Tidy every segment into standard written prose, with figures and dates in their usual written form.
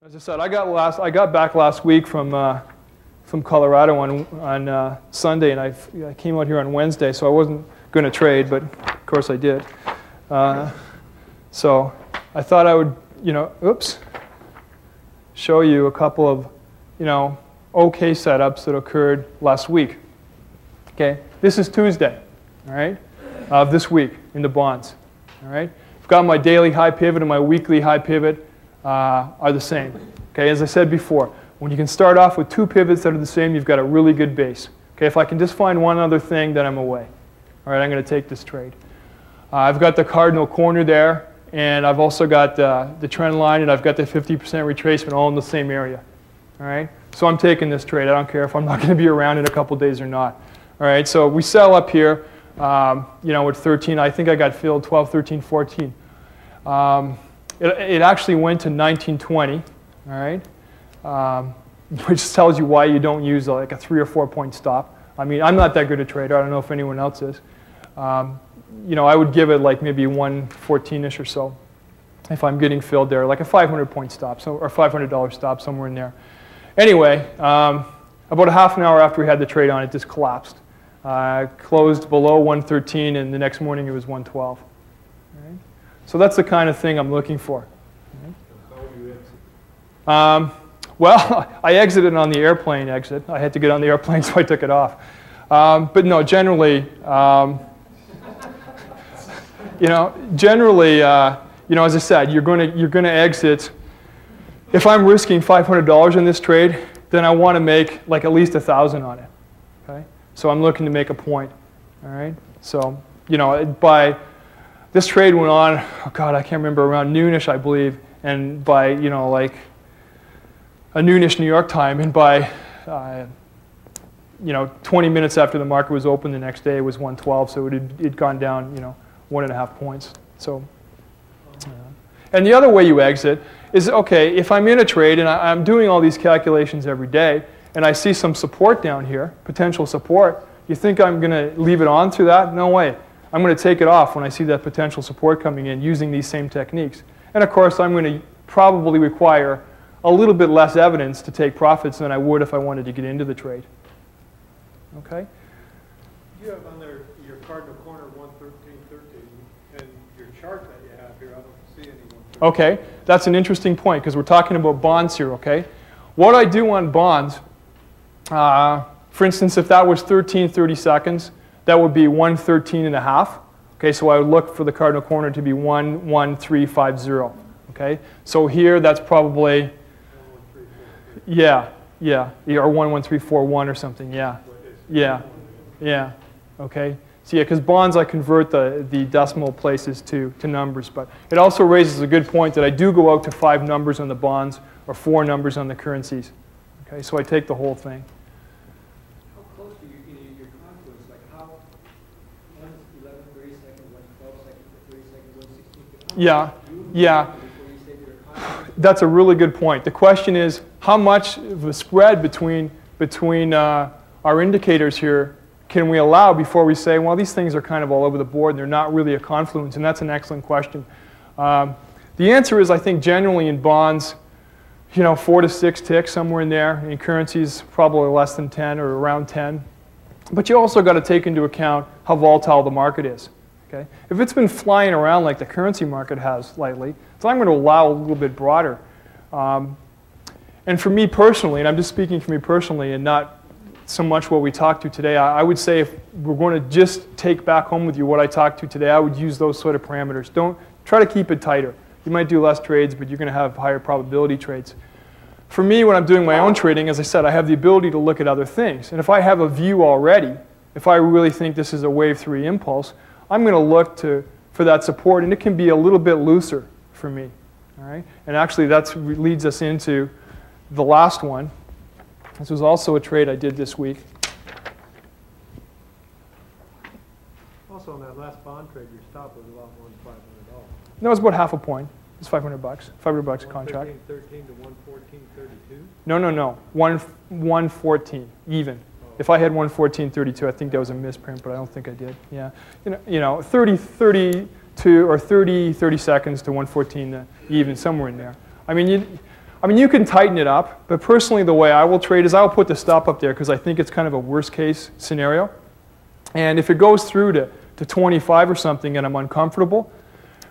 As I said, I got back last week from Colorado on Sunday, and I came out here on Wednesday, so I wasn't going to trade, but of course I did. So I thought I would, show you a couple of, okay setups that occurred last week. Okay, this is Tuesday, all right, of this week in the bonds. All right, I've got my daily high pivot and my weekly high pivot are the same. Okay, as I said before, when you can start off with two pivots that are the same, you've got a really good base. Okay, if I can just find one other thing, then I'm away. All right, I'm going to take this trade. I've got the cardinal corner there, and I've also got the trend line, and I've got the 50% retracement all in the same area. All right, so I'm taking this trade. I don't care if I'm not going to be around in a couple days or not. All right, so we sell up here, with 13. I think I got filled 12, 13, 14. It actually went to 1920. All right, which tells you why you don't use like a 3 or 4 point stop. I mean, I'm not that good a trader. I don't know if anyone else is. I would give it like maybe 114-ish or so if I'm getting filled there, like a 500-point stop, or $500 stop, somewhere in there. Anyway, about a half an hour after we had the trade on, it just collapsed. Closed below 113, and the next morning it was 112. Right? So that's the kind of thing I'm looking for. Right? Well, I exited on the airplane exit. I had to get on the airplane, so I took it off. But no, generally, as I said, you're going to exit. If I'm risking $500 in this trade, then I want to make like at least 1,000 on it. Okay, so I'm looking to make a point. All right, so by this trade went on. Oh God, I can't remember, around noonish, I believe, and by like a noonish New York time, and by 20 minutes after the market was open the next day, it was 112, so it'd gone down 1.5 points. So, and the other way you exit is, okay, if I'm in a trade and I'm doing all these calculations every day, and I see some support down here, potential support, you think I'm going to leave it on through that? No way. I'm going to take it off when I see that potential support coming in using these same techniques. And of course, I'm going to probably require a little bit less evidence to take profits than I would if I wanted to get into the trade. Okay? You have on there your cardinal corner 113.13, and your chart that you have here, I don't see any 113. Okay, that's an interesting point because we're talking about bonds here. Okay, what I do on bonds, for instance, if that was 13.30 seconds, that would be 113.5. Okay, so I would look for the cardinal corner to be 11350. Okay, so here that's probably, yeah, or 11341 or something. Yeah. Okay. So yeah, because bonds I convert the decimal places to numbers, but it also raises a good point that I do go out to 5 numbers on the bonds or 4 numbers on the currencies. Okay, so I take the whole thing. How close do you get your confluence? Like how 11, 30 seconds, 12 seconds, 30 seconds, 16? Yeah. That's a really good point. The question is, how much of a spread between our indicators here can we allow before we say, well, these things are kind of all over the board and they're not really a confluence? And that's an excellent question. The answer is, I think, generally in bonds, 4 to 6 ticks, somewhere in there. In currencies, probably less than 10 or around 10. But you also got to take into account how volatile the market is. Okay? If it's been flying around like the currency market has lately, so I'm going to allow a little bit broader. And for me personally, and I'm just speaking for me personally and not so much what we talked to today, I would say if we're going to just take back home with you what I talked to today, I would use those sort of parameters. Don't try to keep it tighter. You might do less trades, but you're going to have higher probability trades. For me, when I'm doing my own trading, as I said, I have the ability to look at other things. And if I have a view already, if I really think this is a wave 3 impulse, I'm going to look for that support, and it can be a little bit looser for me. All right? And actually, that leads us into the last one. This was also a trade I did this week. Also, on that last bond trade, your stop was a lot more than $500. No, it was about half a point. It's $500. $500 a contract. 113 to 114.32? No. 114 even. If I had 114.32, I think that was a misprint, but I don't think I did. Yeah, 32 or 30 seconds to 114 even, somewhere in there. I mean, I mean, you can tighten it up, but personally the way I will trade is I'll put the stop up there because I think it's kind of a worst case scenario. And if it goes through to 25 or something and I'm uncomfortable,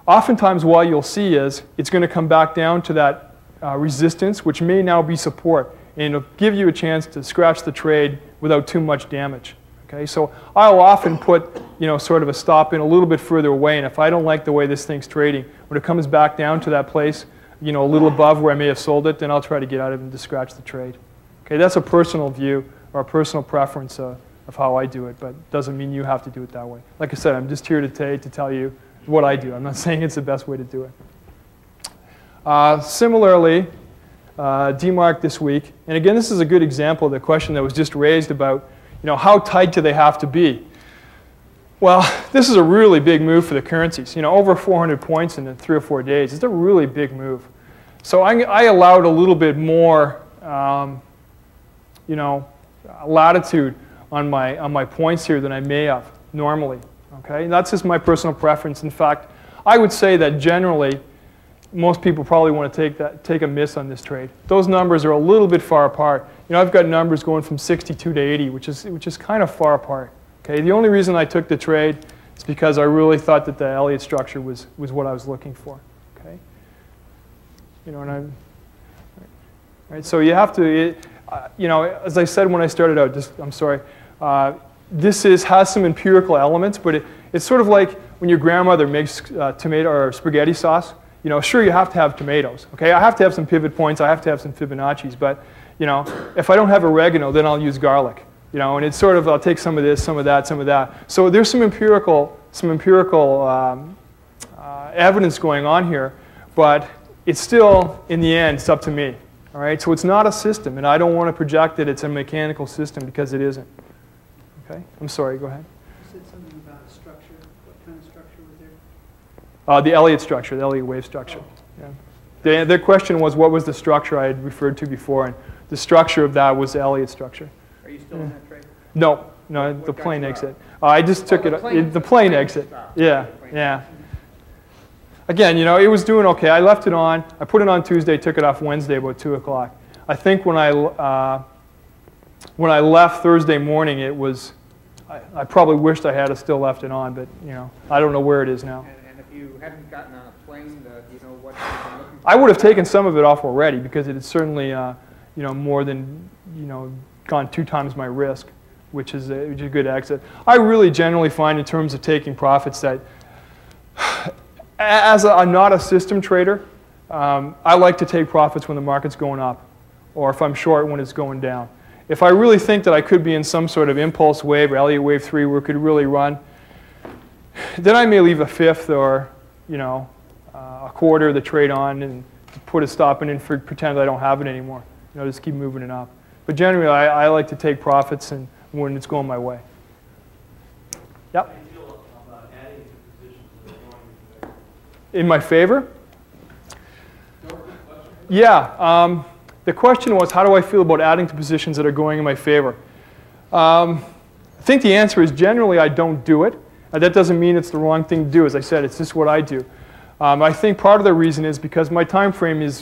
oftentimes what you'll see is it's going to come back down to that resistance, which may now be support, and it'll give you a chance to scratch the trade without too much damage. Okay, so I'll often put, sort of a stop in a little bit further away, and if I don't like the way this thing's trading, when it comes back down to that place, a little above where I may have sold it, then I'll try to get out of it and just scratch the trade. Okay, that's a personal view or a personal preference of how I do it, but doesn't mean you have to do it that way. Like I said, I'm just here today to tell you what I do. I'm not saying it's the best way to do it. Similarly, DMARC this week, and again, this is a good example of the question that was just raised about, how tight do they have to be? Well, this is a really big move for the currencies. Over 400 points in 3 or 4 days. It's a really big move. So I allowed a little bit more, latitude on my points here than I may have normally. Okay, and that's just my personal preference. In fact, I would say that generally, most people probably want to take a miss on this trade. Those numbers are a little bit far apart. I've got numbers going from 62 to 80, which is kind of far apart. Okay, the only reason I took the trade is because I really thought that the Elliott structure was what I was looking for. Okay, right. So you have to, as I said when I started out, I'm sorry. This has some empirical elements, but it's sort of like when your grandmother makes tomato or spaghetti sauce. Sure, you have to have tomatoes. Okay, I have to have some pivot points. I have to have some Fibonacci's. But if I don't have oregano, then I'll use garlic. And it's sort of I'll take some of this, some of that, some of that. So there's some empirical evidence going on here, but it's still in the end it's up to me. All right, so it's not a system, and I don't want to project that it's a mechanical system because it isn't. Okay, I'm sorry. Go ahead. You said something about a structure. What kind of structure was there? The Elliott structure, the Elliott wave structure. Oh. Yeah. The question was what was the structure I had referred to before, and the structure of that was the Elliott structure. Are you still in that trade? No, the plane exit. I just took the plane exit. Yeah, yeah. Again, it was doing okay. I left it on. I put it on Tuesday, took it off Wednesday about 2 o'clock. I think when I left Thursday morning, it was. I probably wished I had still left it on, but I don't know where it is now. And if you hadn't gotten on a plane, what you've been looking for? I would have taken some of it off already because it had certainly, more than gone 2 times my risk, which is a good exit. I really generally find in terms of taking profits that, I'm not a system trader, I like to take profits when the market's going up, or if I'm short when it's going down. If I really think that I could be in some sort of impulse wave or Elliott wave 3 where it could really run, then I may leave a fifth or a quarter of the trade on and put a stop in and pretend I don't have it anymore. Just keep moving it up. But generally, I like to take profits and when it's going my way. Yep. How do you feel about adding to positions that are going in favor? In my favor? Yeah. The question was, how do I feel about adding to positions that are going in my favor? I think the answer is generally I don't do it. That doesn't mean it's the wrong thing to do. As I said, it's just what I do. I think part of the reason is because my time frame is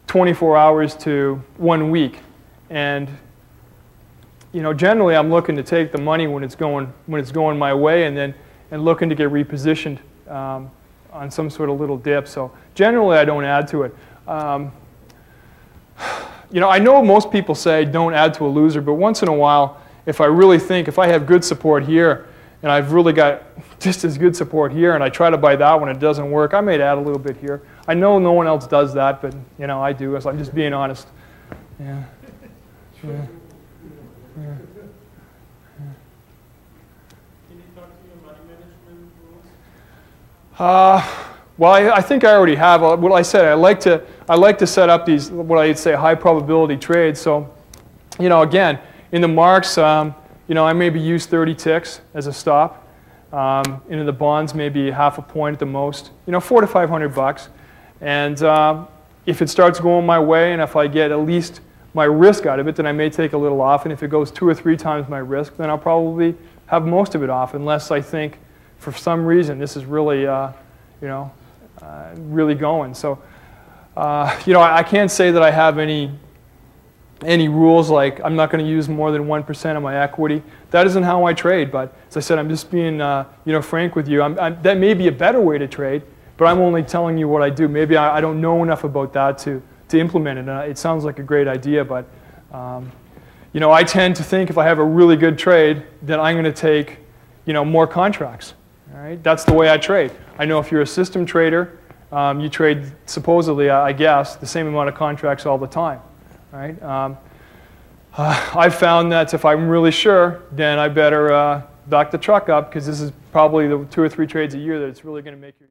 24 hours to 1 week, and generally I'm looking to take the money when it's going my way, and looking to get repositioned on some sort of little dip. So generally I don't add to it. I know most people say don't add to a loser, but once in a while, if I really think, if I have good support here, and I've really got just as good support here, and I try to buy that when it doesn't work, I may add a little bit here. I know no one else does that, but I do, so I'm just being honest. Yeah. Yeah. Can you talk to your money management rules? Well, I think I already have. What I said, I like to set up these, what I'd say, high probability trades. So, again, in the marks, I maybe use 30 ticks as a stop. In the bonds, maybe half a point at the most. $400 to $500. And if it starts going my way, and if I get at least my risk out of it, then I may take a little off. And if it goes 2 or 3 times my risk, then I'll probably have most of it off, unless I think, for some reason, this is really, really going. So You know, I can't say that I have any rules like I'm not going to use more than 1% of my equity. That isn't how I trade. But as I said, I'm just being you know, frank with you. That may be a better way to trade, but I'm only telling you what I do. Maybe I don't know enough about that to implement it. It sounds like a great idea, but you know, I tend to think if I have a really good trade, then I'm going to take, you know, more contracts. All right, that's the way I trade. I know if you're a system trader, you trade supposedly, I guess, the same amount of contracts all the time. Right? I've found that if I'm really sure, then I better back the truck up because this is probably the 2 or 3 trades a year that it's really going to make you.